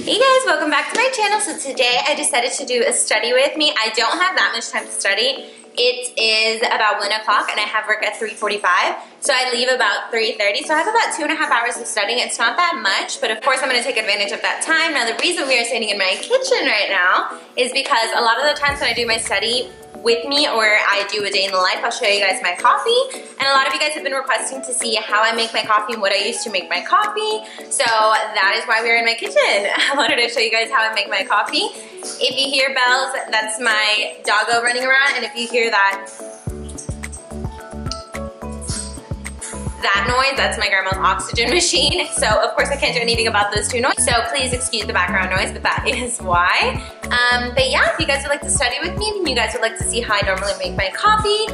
Hey guys, welcome back to my channel. So today I decided to do a study with me. I don't have that much time to study. It is about 1 o'clock and I have work at 3:45. So I leave about 3:30. So I have about 2.5 hours of studying. It's not that much, but of course I'm gonna take advantage of that time. Now the reason we are sitting in my kitchen right now is because a lot of the times when I do my study with me or I do a day in the life, I'll show you guys my coffee. And a lot of you guys have been requesting to see how I make my coffee and what I use to make my coffee. So that is why we're in my kitchen. I wanted to show you guys how I make my coffee. If you hear bells, that's my doggo running around. And if you hear that noise, that's my grandma's oxygen machine. So of course I can't do anything about those two noises. So please excuse the background noise, but that is why. But yeah, if you guys would like to study with me, and you guys would like to see how I normally make my coffee,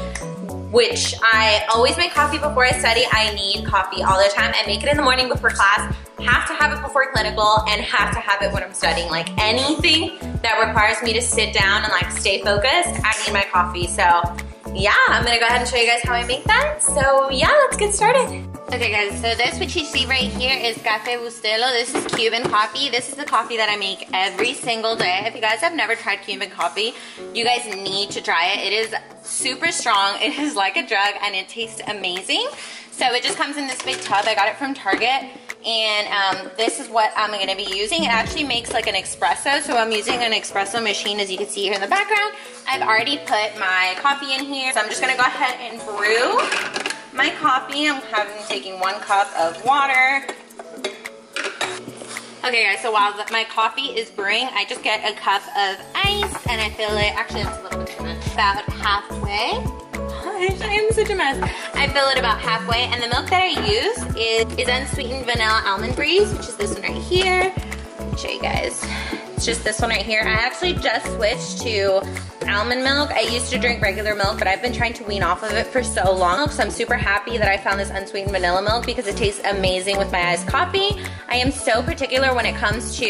which I always make coffee before I study. I need coffee all the time. I make it in the morning before class, have to have it before clinical, and have to have it when I'm studying. Like anything that requires me to sit down and like stay focused, I need my coffee. So yeah, I'm gonna go ahead and show you guys how I make that. So yeah, let's get started. Okay guys, so this what you see right here is Café Bustelo. This is Cuban coffee. This is the coffee that I make every single day. If you guys have never tried Cuban coffee, you guys need to try it. It is super strong. It is like a drug and it tastes amazing. So it just comes in this big tub. I got it from Target. And this is what I'm gonna be using. It actually makes like an espresso. So I'm using an espresso machine, as you can see here in the background. I've already put my coffee in here. So I'm just gonna go ahead and brew my coffee. I'm taking 1 cup of water. Okay guys, so while my coffee is brewing, I just get a cup of ice and I fill it, actually it's a little bit too much, about halfway. Gosh, I am such a mess. I fill it about halfway, and the milk that I use is unsweetened vanilla almond breeze, which is this one right here. I'll show you guys. It's just this one right here. I actually just switched to almond milk. I used to drink regular milk, but I've been trying to wean off of it for so long. So I'm super happy that I found this unsweetened vanilla milk because it tastes amazing with my iced coffee. I am so particular when it comes to,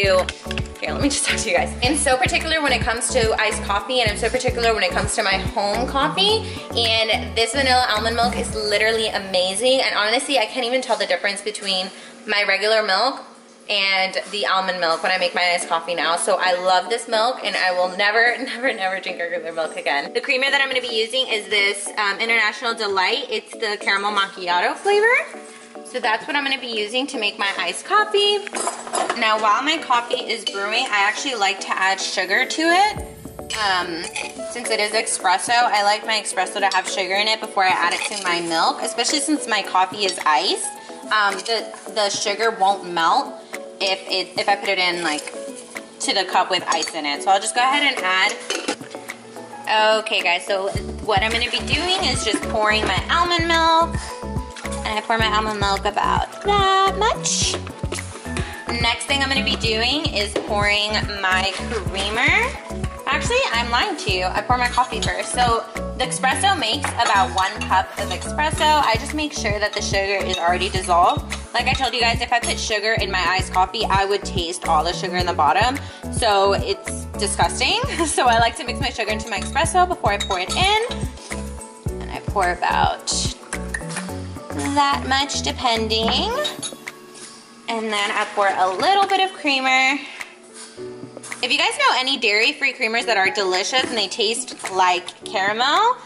here, let me just talk to you guys. I'm so particular when it comes to iced coffee, and I'm so particular when it comes to my home coffee. And this vanilla almond milk is literally amazing. And honestly, I can't even tell the difference between my regular milk and the almond milk when I make my iced coffee now. So I love this milk and I will never, never, never drink regular milk again. The creamer that I'm gonna be using is this International Delight. It's the caramel macchiato flavor. So that's what I'm gonna be using to make my iced coffee. Now while my coffee is brewing, I actually like to add sugar to it. Since it is espresso, I like my espresso to have sugar in it before I add it to my milk, especially since my coffee is iced. The sugar won't melt if I put it in like to the cup with ice in it. So I'll just go ahead and add. Okay guys, so what I'm gonna be doing is just pouring my almond milk. And I pour my almond milk about that much. Next thing I'm gonna be doing is pouring my creamer. Actually, I'm lying to you. I pour my coffee first. So the espresso makes about 1 cup of espresso. I just make sure that the sugar is already dissolved. Like I told you guys, if I put sugar in my iced coffee, I would taste all the sugar in the bottom. So it's disgusting. So I like to mix my sugar into my espresso before I pour it in. And I pour about that much depending. And then I pour a little bit of creamer. If you guys know any dairy-free creamers that are delicious and they taste like caramel,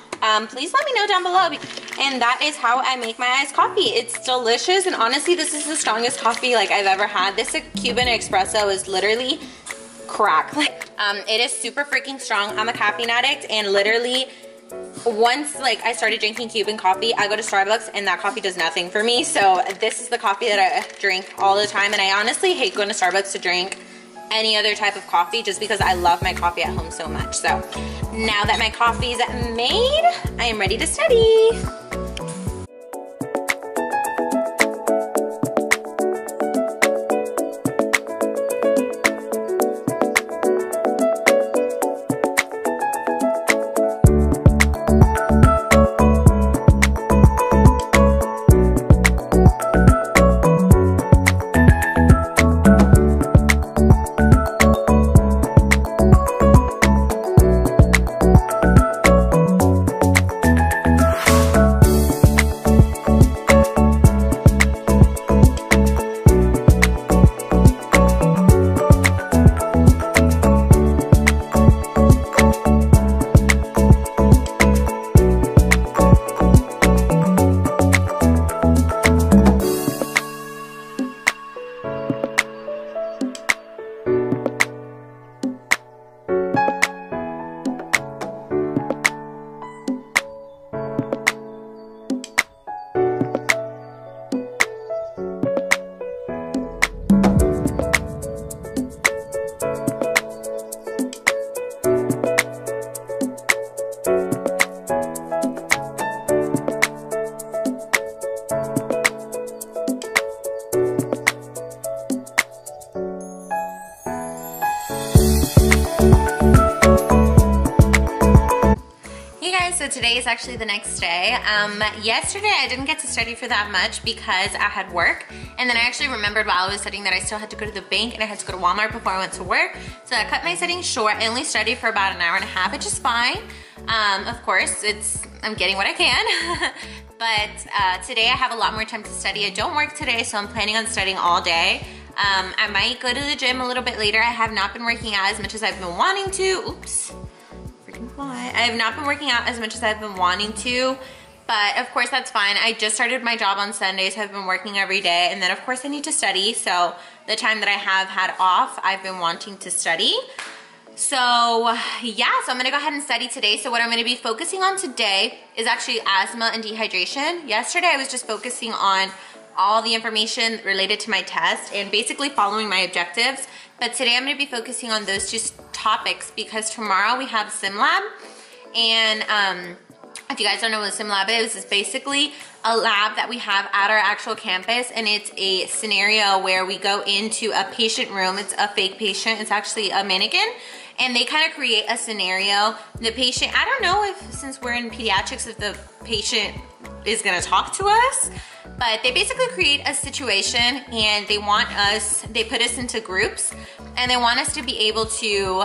please let me know down below. And that is how I make my iced coffee. It's delicious, and honestly, this is the strongest coffee like I've ever had. This Cuban espresso is literally crack. It is super freaking strong. I'm a caffeine addict, and literally, once like I started drinking Cuban coffee, I go to Starbucks and that coffee does nothing for me. So this is the coffee that I drink all the time, and I honestly hate going to Starbucks to drink any other type of coffee just because I love my coffee at home so much. So now that my coffee's made, I am ready to study. So today is actually the next day. Yesterday I didn't get to study for that much because I had work, and then I actually remembered while I was studying that I still had to go to the bank and I had to go to Walmart before I went to work. So I cut my studying short. I only studied for about an hour and a half, which is fine. Of course, I'm getting what I can. But today I have a lot more time to study. I don't work today, so I'm planning on studying all day. I might go to the gym a little bit later. I have not been working out as much as I've been wanting to. Oops. I have not been working out as much as I've been wanting to, but of course that's fine. I just started my job on Sundays, so I've been working every day, and then of course I need to study, so the time that I have had off, I've been wanting to study. So yeah, so I'm gonna go ahead and study today. So what I'm gonna be focusing on today is actually asthma and dehydration. Yesterday I was just focusing on all the information related to my test and basically following my objectives. But today I'm gonna be focusing on those two topics because tomorrow we have SimLab. And if you guys don't know what a SimLab is, it's basically a lab that we have at our actual campus, and it's a scenario where we go into a patient room. It's a fake patient, it's actually a mannequin, and they kind of create a scenario. The patient, I don't know if, since we're in pediatrics, if the patient is gonna talk to us, but they basically create a situation and they want us, they put us into groups, and they want us to be able to,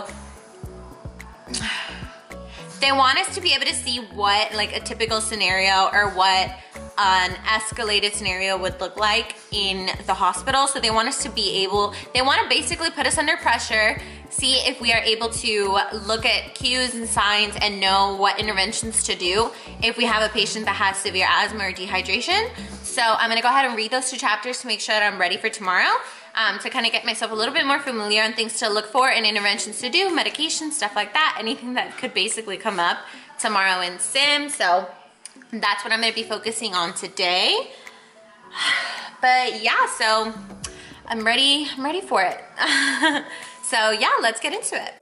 they want us to be able to see what like a typical scenario or what an escalated scenario would look like in the hospital. So they want us to be able, they want to basically put us under pressure, see if we are able to look at cues and signs and know what interventions to do if we have a patient that has severe asthma or dehydration. So I'm gonna go ahead and read those two chapters to make sure that I'm ready for tomorrow, to kind of get myself a little bit more familiar on things to look for and interventions to do, medication, stuff like that, anything that could basically come up tomorrow in sim. So that's what I'm gonna be focusing on today. But yeah, so I'm ready for it. So yeah, let's get into it.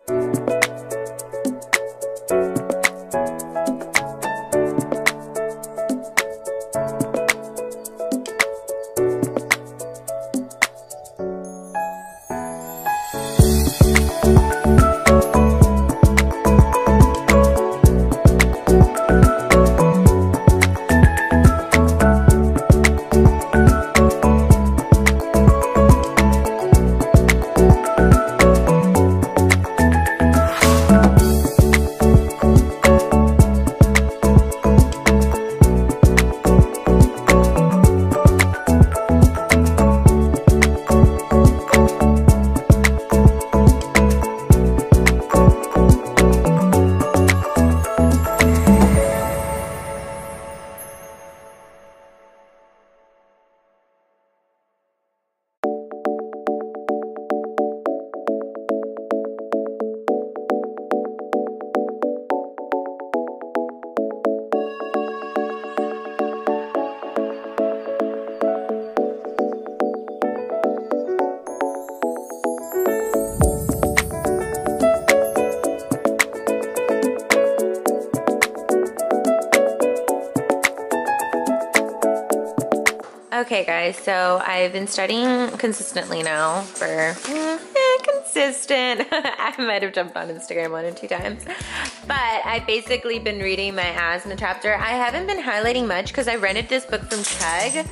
Okay guys, so I've been studying consistently now for, consistent. I might have jumped on Instagram 1 or 2 times. But I've basically been reading my asthma chapter. I haven't been highlighting much because I rented this book from Chegg.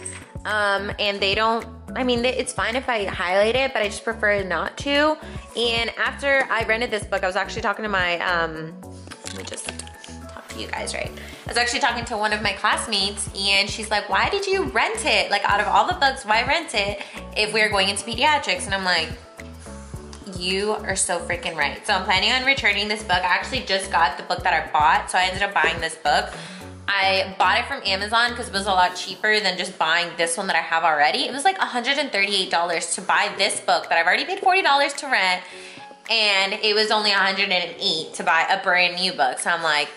And they don't, I mean, it's fine if I highlight it, but I just prefer not to. And after I rented this book, I was actually talking to my, let me just talk to you guys, right? I was actually talking to one of my classmates, and she's like, why did you rent it? Like, out of all the books, why rent it if we're going into pediatrics? And I'm like, you are so freaking right. So I'm planning on returning this book. I actually just got the book that I bought, so I ended up buying this book. I bought it from Amazon because it was a lot cheaper than just buying this one that I have already. It was like $138 to buy this book that I've already paid $40 to rent, and it was only $108 to buy a brand new book. So I'm like,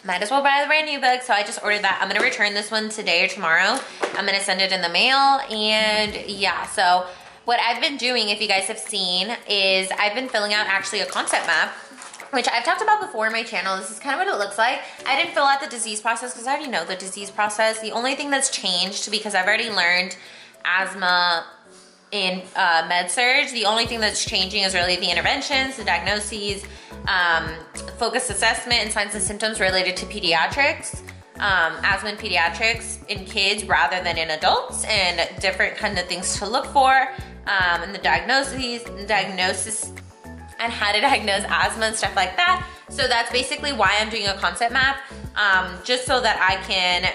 might as well buy the brand new book. So I just ordered that. I'm gonna return this one today or tomorrow. I'm gonna send it in the mail, and yeah, so what I've been doing, if you guys have seen, is I've been filling out actually a concept map, which I've talked about before on my channel. This is kind of what it looks like. I didn't fill out the disease process because I already know the disease process. The only thing that's changed, because I've already learned asthma in med-surg. The only thing that's changing is really the interventions, the diagnoses, focused assessment, and signs and symptoms related to pediatrics. Asthma in pediatrics in kids rather than in adults, and different kind of things to look for, and the diagnosis and how to diagnose asthma and stuff like that. So that's basically why I'm doing a concept map, just so that I can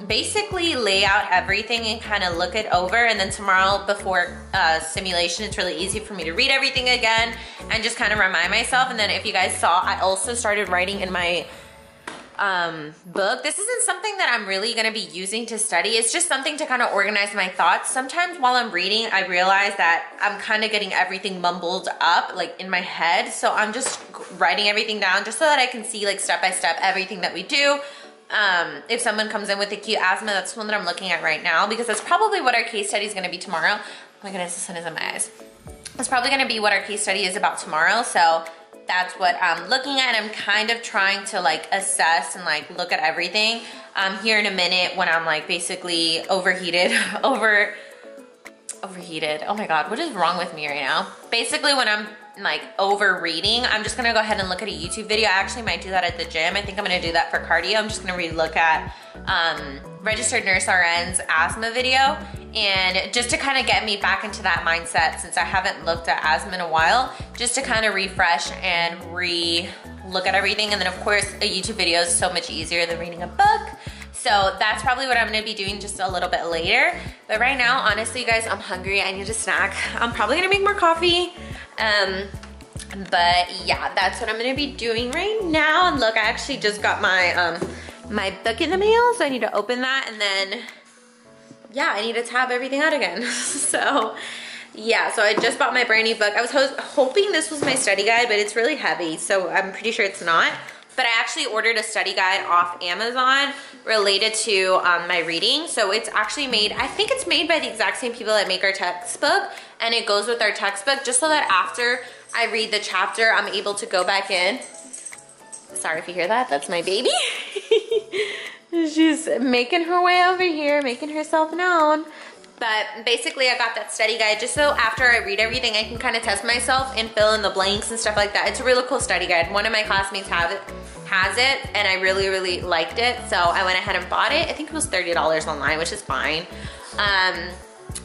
basically lay out everything and kind of look it over, and then tomorrow before simulation, it's really easy for me to read everything again and just kind of remind myself. And then if you guys saw, I also started writing in my book. This isn't something that I'm really going to be using to study. It's just something to kind of organize my thoughts. Sometimes while I'm reading, I realize that I'm kind of getting everything mumbled up like in my head. So I'm just writing everything down just so that I can see like step by step everything that we do. If someone comes in with acute asthma, that's one that I'm looking at right now, because that's probably what our case study is going to be tomorrow. Oh my goodness, the sun is in my eyes. That's probably going to be what our case study is about tomorrow. So that's what I'm looking at. I'm kind of trying to like assess and like look at everything here in a minute when I'm like basically overheated. Overheated. Oh my God, what is wrong with me right now? Basically when I'm like over reading, I'm just gonna go ahead and look at a YouTube video. I actually might do that at the gym. I think I'm gonna do that for cardio. I'm just gonna relook at registered nurse RN's asthma video, and just to kind of get me back into that mindset, since I haven't looked at asthma in a while, just to kind of refresh and re-look at everything. And then of course a YouTube video is so much easier than reading a book. So that's probably what I'm gonna be doing just a little bit later. But right now, honestly, you guys, I'm hungry. I need a snack. I'm probably gonna make more coffee. But yeah, that's what I'm gonna be doing right now. And look, I actually just got my my book in the mail, so I need to open that, and then yeah, I need to tab everything out again. So yeah, so I just bought my brand new book. I was hoping this was my study guide, but it's really heavy, so I'm pretty sure it's not. But I actually ordered a study guide off Amazon related to my reading. So it's actually made, I think it's made by the exact same people that make our textbook, and it goes with our textbook, just so that after I read the chapter, I'm able to go back in. Sorry if you hear that, that's my baby. She's making her way over here, making herself known. But basically I got that study guide just so after I read everything, I can kind of test myself and fill in the blanks and stuff like that. It's a really cool study guide. One of my classmates has it, and I really, really liked it. So I went ahead and bought it. I think it was $30 online, which is fine.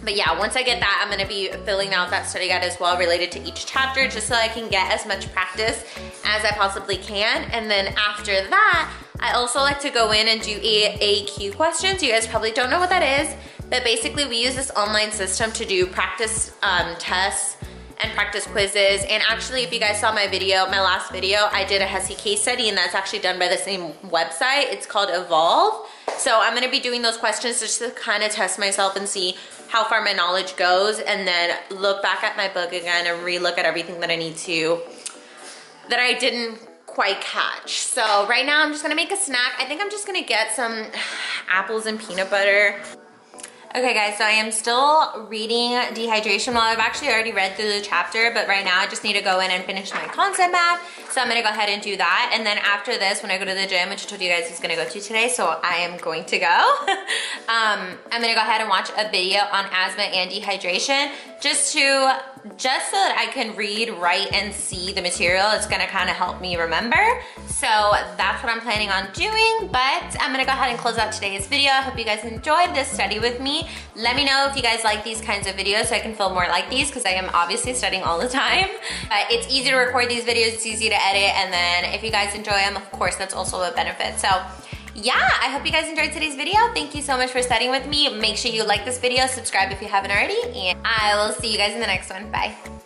But yeah, once I get that, I'm gonna be filling out that study guide as well related to each chapter, just so I can get as much practice as I possibly can. And then after that, I also like to go in and do AAQ questions. You guys probably don't know what that is, but basically we use this online system to do practice tests and practice quizzes. And actually, if you guys saw my video, my last video, I did a HESI case study, and that's actually done by the same website. It's called Evolve. So I'm gonna be doing those questions just to kind of test myself and see how far my knowledge goes, and then look back at my book again and re-look at everything that I need to, that I didn't quite catch. So right now I'm just gonna make a snack. I think I'm just gonna get some apples and peanut butter. Okay guys, so I am still reading Dehydration. Well, I've actually already read through the chapter, but right now I just need to go in and finish my concept map. So I'm gonna go ahead and do that. And then after this, when I go to the gym, which I told you guys he's gonna go to today, so I am going to go. I'm gonna go ahead and watch a video on asthma and dehydration, just so that I can read, write, and see the material. It's gonna kind of help me remember. So that's what I'm planning on doing, but I'm gonna go ahead and close out today's video. I hope you guys enjoyed this study with me. Let me know if you guys like these kinds of videos so I can film more like these, because I am obviously studying all the time. It's easy to record these videos, it's easy to edit, and then if you guys enjoy them, of course, that's also a benefit. So yeah, I hope you guys enjoyed today's video. Thank you so much for studying with me. Make sure you like this video, subscribe if you haven't already, and I will see you guys in the next one. Bye.